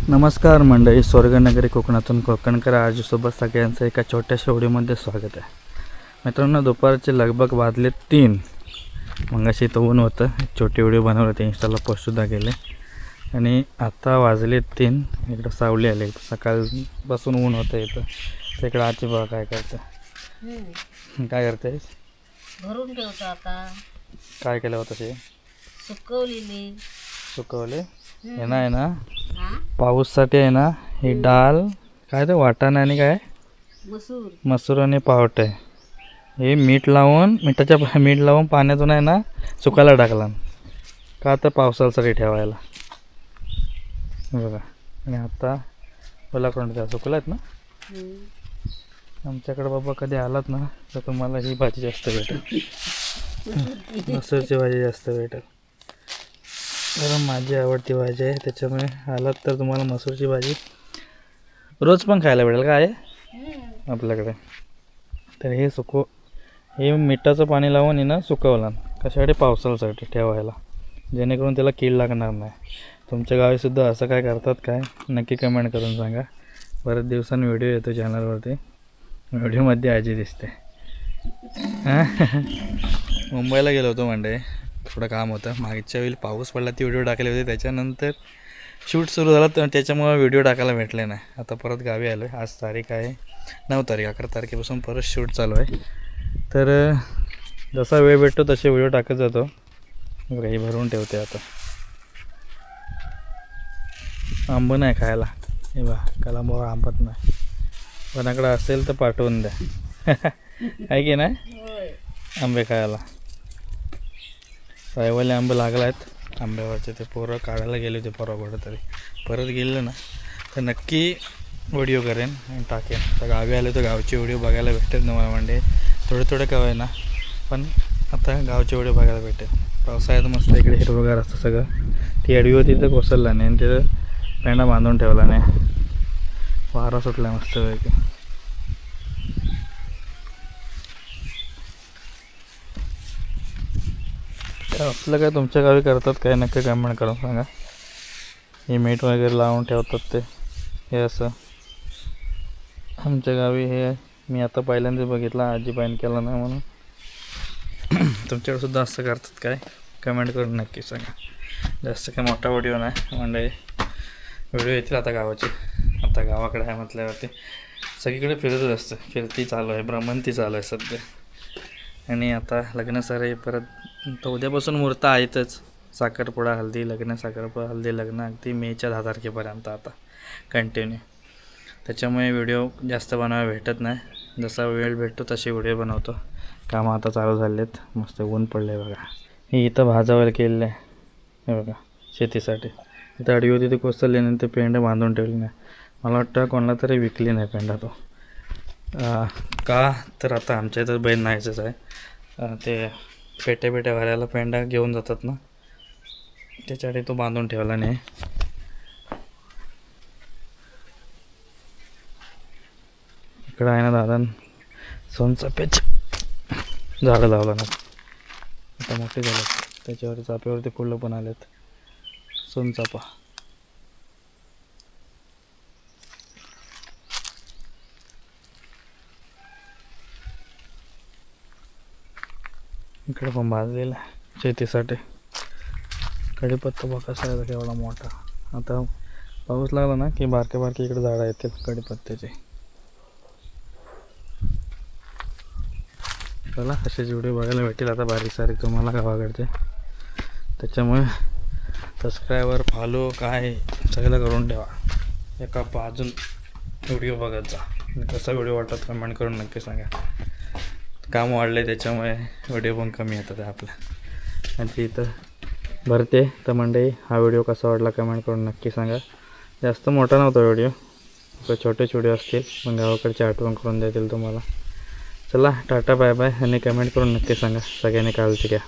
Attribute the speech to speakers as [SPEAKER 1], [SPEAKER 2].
[SPEAKER 1] नमस्कार मंडळी, स्वर्गनगरी कोकणातून कोकणकर आजसोबत सगळ्यांचं एका छोट्याशा व्हिडिओमध्ये स्वागत आहे. मित्रांनो, दुपारचे लगभग वाजले 3. मगाशी इथं ऊन होतं, छोटी व्हिडिओ बनवले होते, इंस्टाला पोस्टसुद्धा केले. आणि आता वाजले 3. इकडं सावली आली, सकाळपासून ऊन होतं इथं. तर इकडं आजी बघा काय करतं. काय करते?
[SPEAKER 2] भरून ठेवतो. आता
[SPEAKER 1] काय केलं होतं ते? सुकवले. हे नाही ना, पाऊससाठी आहे ना, ही डाळ काय ते वाटाणा आणि काय मसूर आणि पावट आहे. हे मीठ लावून पाण्यातून आहे ना सुकायला टाकला. का तर पावसासाठी ठेवायला बघा. आणि आता बोला कोण त्या सुकलात ना. आमच्याकडे बाबा कधी आलात ना तर तुम्हाला ही भाजी जास्त भेटेल, मसूरची भाजी जास्त भेटेल. कारण माझी आवडती भाजी आहे, त्याच्यामुळे आलात तर तुम्हाला मसूरची भाजी रोज पण खायला भेटेल. काय आहे आपल्याकडे. तर हे मिठाचं पाणी लावून ना सुकवलं. कशासाठी? पावसाळ्यासाठी ठेवायला, जेणेकरून त्याला कीड लागणार नाही. तुमच्या गावीसुद्धा असं काय करतात काय? नक्की कमेंट करून सांगा. बरेच दिवसांनी व्हिडिओ येतो चॅनलवरती. व्हिडिओमध्ये आजी दिसते. मुंबईला गेलो होतो मंडे, थोडं काम होतं. मागच्या वेळी पाऊस पडला, ती व्हिडिओ टाकले होते. त्याच्यानंतर शूट सुरू झाला, तर त्याच्यामुळे व्हिडिओ टाकायला भेटले नाही. आता परत गावी आलो आहे. आज तारीख आहे 9 तारीख. 11 तारखेपासून परत शूट चालू आहे. तर जसा वेळ भेटतो तसे व्हिडिओ टाकत जातो. काही भरून ठेवते. आता आंब नाही खायला, हे बा कलांबावर आंबत नाही. कोणाकडे असेल तर पाठवून द्या. आहे की नाही आंबे खायला. सायवाले आंबे लागला आहेत. आंब्यावरचे ते पोरं काढायला गेले होते परवा कुठं तरी. परत गेलं ना तर नक्की व्हिडिओ करेन आणि टाकेन. तर गावी आले तर गावचे व्हिडिओ बघायला भेटेल तुम्हाला. म्हणजे थोडे काय ना, पण आता गावचे व्हिडिओ बघायला भेटेल. पावसाळ्यात मस्त इकडे हिरवगार असतं सगळं. ती अडवी होती तर कोसळला नाही आणि तिथं पेंडा बांधून ठेवला नाही. वारा सुटला मस्तपैकी. असलं काय तुमच्या गावी करतात काय? नक्की कमेंट करून सांगा. हे मीठ वगैरे लावून ठेवतात ते, हे असं आमच्या गावी हे मी आता पहिल्यांदा बघितलं. आजी पाहिजे केला नाही म्हणून. तुमच्याकडे सुद्धा असं करतात काय? कमेंट करून नक्की सांगा. जास्त काय मोठा व्हिडिओ नाही म्हणजे व्हिडिओ येतील आता गावाचे. आता गावाकडे आहे म्हटल्यावरती सगळीकडे फिरतच असतं. फिरती चालू आहे, भ्रमंती चालू आहे सध्या. आणि आता लग्न सारे परत तर उद्यापासून मुहूर्त आहेतच. साखरपुडा हल्दी लग्न, साखरपुडा हल्दी लग्न अगदी मेच्या 10 तारखेपर्यंत आता कंटिन्यू. त्याच्यामुळे व्हिडिओ जास्त बनवायला भेटत नाही. जसा वेळ भेटतो तसे व्हिडिओ बनवतो. कामं आता चालू झाले आहेत. मस्त ऊन पडलं आहे बघा. हे इथं भाजावर केलेलं आहे हे बघा शेतीसाठी. इथं अडवी होती ती कोसळली नाही, ते पेंड बांधून ठेवली नाही. मला वाटतं कोणाला तरी विकली नाही पेंडा तो. का तर आता आमच्या इथं बैल नाहीचंच आहे. ते पेट्या भरायला पेंडा घेऊन जातात ना, त्याच्यासाठी तो बांधून ठेवला नाही. इकडं आहे ना दादा सोनचाफ्याची झाडं लावलं ना, आता मोठे झालं. त्याच्यावर चाफ्यावरती फुलं पण आलेत. सोनचाफा इकडे पण भाजलेला आहे शेतीसाठी. कढीपत्ता बघा कसा आहे एवढा मोठा. आता पाऊस लागला ना की बारके इकडे झाडं येतील कढीपत्त्याचे. चला असेच व्हिडिओ बघायला भेटेल आता बारीक सारीक तुम्हाला गावाकडचे. त्याच्यामुळे सबस्क्रायबर फॉलो काय सगळं करून ठेवा. एका बाजून व्हिडिओ बघत जा. कसा व्हिडिओ वाटत कमेंट करून नक्की सांगा. काम वाढलं आहे त्याच्यामुळे व्हिडिओ पण कमी येतात आपल्या. आणि इथं भरते तर मंडळी हा व्हिडिओ कसा वाटला कमेंट करून नक्की सांगा. जास्त मोठा नव्हता व्हिडिओ, छोटेच व्हिडिओ असतील पण गावाकडची आठवण करून देतील तुम्हाला. चला टाटा बाय बाय. आणि कमेंट करून नक्की सांगा. सगळ्यांनी काळजी घ्या.